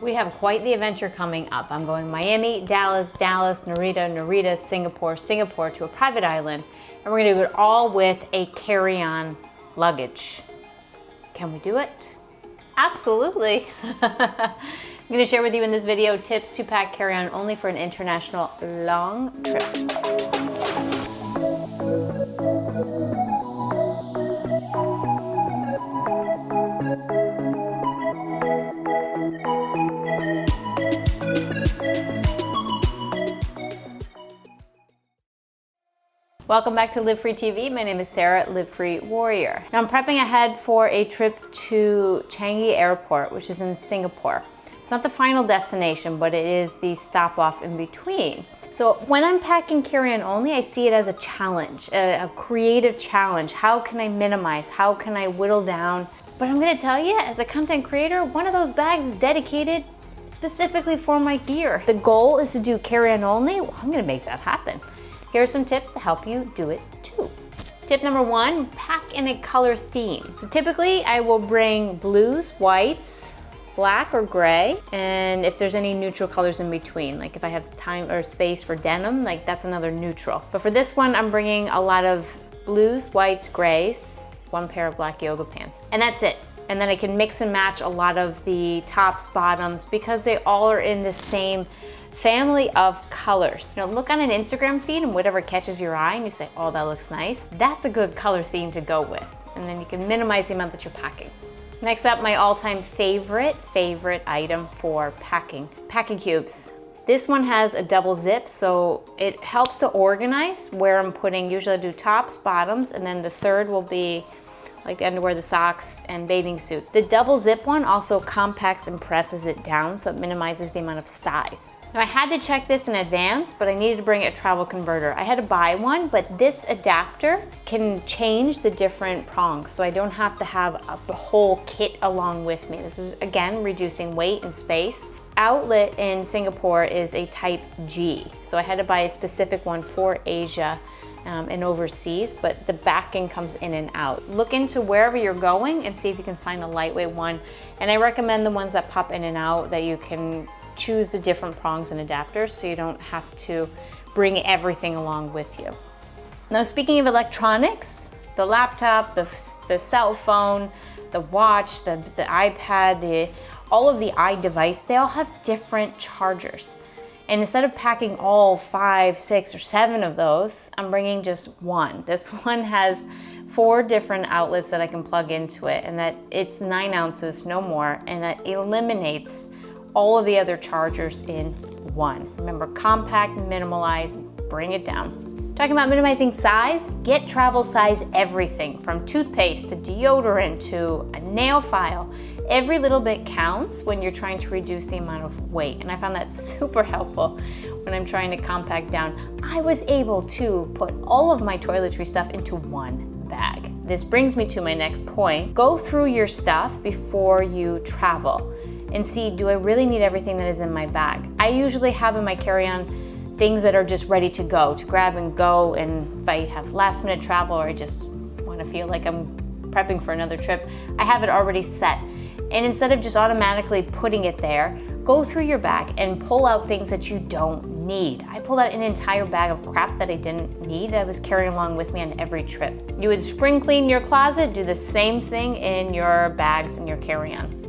We have quite the adventure coming up. I'm going Miami, Dallas, Narita, Singapore to a private island, and we're gonna do it all with a carry-on luggage. Can we do it? Absolutely. I'm gonna share with you in this video tips to pack carry-on only for an international long trip. Welcome back to Live Free TV. My name is Sarah, Live Free Warrior. Now I'm prepping ahead for a trip to Changi Airport, which is in Singapore. It's not the final destination, but it is the stop off in between. So when I'm packing carry-on only, I see it as a challenge, a creative challenge. How can I minimize? How can I whittle down? But I'm gonna tell you, as a content creator, one of those bags is dedicated specifically for my gear. The goal is to do carry-on only. Well, I'm gonna make that happen. Here are some tips to help you do it too. Tip number one, pack in a color theme. So typically I will bring blues, whites, black or gray, and if there's any neutral colors in between, like if I have time or space for denim, like that's another neutral. But for this one, I'm bringing a lot of blues, whites, grays, one pair of black yoga pants, and that's it. And then I can mix and match a lot of the tops, bottoms, because they all are in the same family of colors. You know, look on an Instagram feed and whatever catches your eye and you say, oh, that looks nice. That's a good color theme to go with. And then you can minimize the amount that you're packing. Next up, my all-time favorite item for packing cubes. This one has a double zip, so it helps to organize where I'm putting, usually I do tops, bottoms, and then the third will be like the underwear, the socks, and bathing suits. The double zip one also compacts and presses it down, so it minimizes the amount of size. Now I had to check this in advance, but I needed to bring a travel converter. I had to buy one, but this adapter can change the different prongs, so I don't have to have a whole kit along with me. This is, again, reducing weight and space. Outlet in Singapore is a type G, so I had to buy a specific one for Asia and overseas, but the backing comes in and out. Look into wherever you're going and see if you can find a lightweight one. And I recommend the ones that pop in and out, that you can choose the different prongs and adapters so you don't have to bring everything along with you. Now, speaking of electronics, the laptop, the cell phone, the watch, the iPad, all of the iDevice, they all have different chargers. And instead of packing all 5, 6, or 7 of those, I'm bringing just one. This one has 4 different outlets that I can plug into it, and that it's 9 ounces, no more, and that eliminates all of the other chargers in one. Remember, compact, minimalize, bring it down. Talking about minimizing size, get travel size everything, from toothpaste to deodorant to a nail file. Every little bit counts when you're trying to reduce the amount of weight, and I found that super helpful when I'm trying to compact down. I was able to put all of my toiletry stuff into one bag. This brings me to my next point. Go through your stuff before you travel and see, do I really need everything that is in my bag? I usually have in my carry-on things that are just ready to go, to grab and go, and if I have last minute travel or I just want to feel like I'm prepping for another trip, I have it already set. And instead of just automatically putting it there, go through your bag and pull out things that you don't need. I pulled out an entire bag of crap that I didn't need that I was carrying along with me on every trip. You would spring clean your closet, do the same thing in your bags and your carry-on.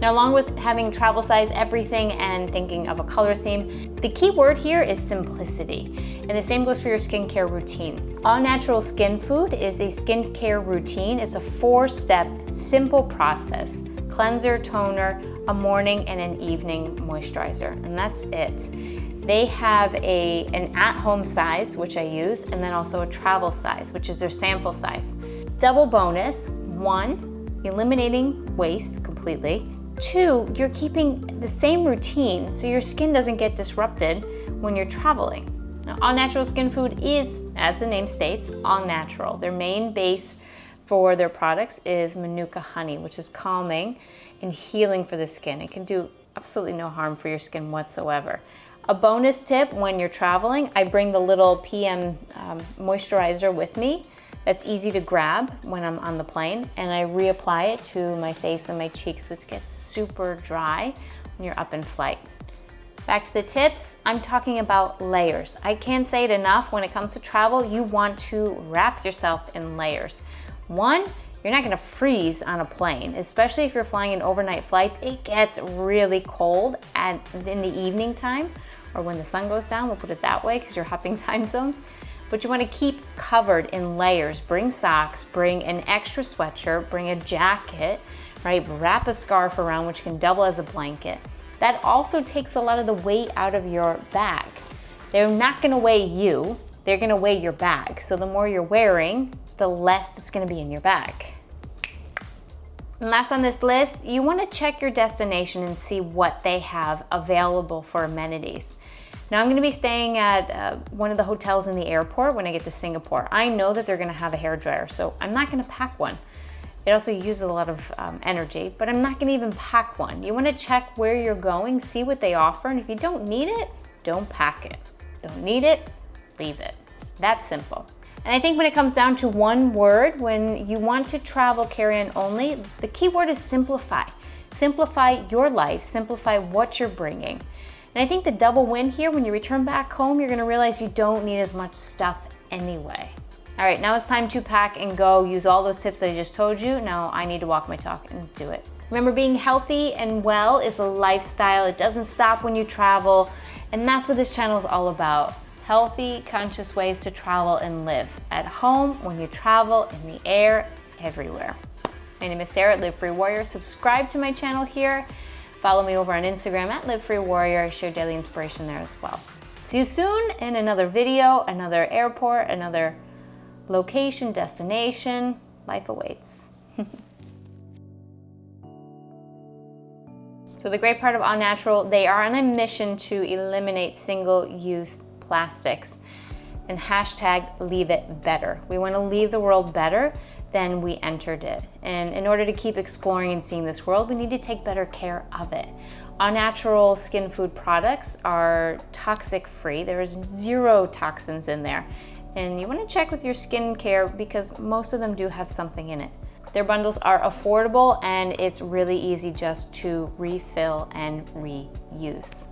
Now, along with having travel size everything and thinking of a color theme, the key word here is simplicity. And the same goes for your skincare routine. All Natural Skin Food is a skincare routine. It's a 4-step, simple process. Cleanser, toner, a morning and an evening moisturizer, and that's it. They have an at-home size, which I use, and then also a travel size, which is their sample size. Double bonus: 1, eliminating waste completely. 2, you're keeping the same routine so your skin doesn't get disrupted when you're traveling. Now, All Natural Skin Food is, as the name states, all natural. Their main base for their products is Manuka honey, which is calming and healing for the skin. It can do absolutely no harm for your skin whatsoever. A bonus tip: when you're traveling, I bring the little PM moisturizer with me. That's easy to grab when I'm on the plane, and I reapply it to my face and my cheeks, which gets super dry and you're up in flight. Back to the tips, I'm talking about layers. I can't say it enough, when it comes to travel, you want to wrap yourself in layers. One, you're not gonna freeze on a plane, especially if you're flying in overnight flights. It gets really cold in the evening time, or when the sun goes down, we'll put it that way, because you're hopping time zones. But you wanna keep covered in layers. Bring socks, bring an extra sweatshirt, bring a jacket, right? Wrap a scarf around, which can double as a blanket. That also takes a lot of the weight out of your bag. They're not gonna weigh you, they're gonna weigh your bag. So the more you're wearing, the less that's gonna be in your bag. And last on this list, you wanna check your destination and see what they have available for amenities. Now I'm gonna be staying at one of the hotels in the airport when I get to Singapore. I know that they're gonna have a hairdryer, so I'm not gonna pack one. It also uses a lot of energy, but I'm not gonna even pack one. You wanna check where you're going, see what they offer, and if you don't need it, don't pack it. Don't need it, leave it. That's simple. And I think when it comes down to one word, when you want to travel carry-on only, the key word is simplify. Simplify your life, simplify what you're bringing. And I think the double win here, when you return back home, you're gonna realize you don't need as much stuff anyway. All right, now it's time to pack and go. Use all those tips that I just told you. Now I need to walk my talk and do it. Remember, being healthy and well is a lifestyle. It doesn't stop when you travel. And that's what this channel is all about. Healthy, conscious ways to travel and live. At home, when you travel, in the air, everywhere. My name is Sara, Live Free Warrior. Subscribe to my channel here. Follow me over on Instagram at Live Free Warrior. I share daily inspiration there as well. See you soon in another video, another airport, another location, destination. Life awaits. So the great part of All Natural, they are on a mission to eliminate single-use plastics and hashtag leave it better. We want to leave the world better than we entered it. And in order to keep exploring and seeing this world, we need to take better care of it. All Natural skin food products are toxic free. There is 0 toxins in there. And you want to check with your skincare because most of them do have something in it. Their bundles are affordable and it's really easy just to refill and reuse.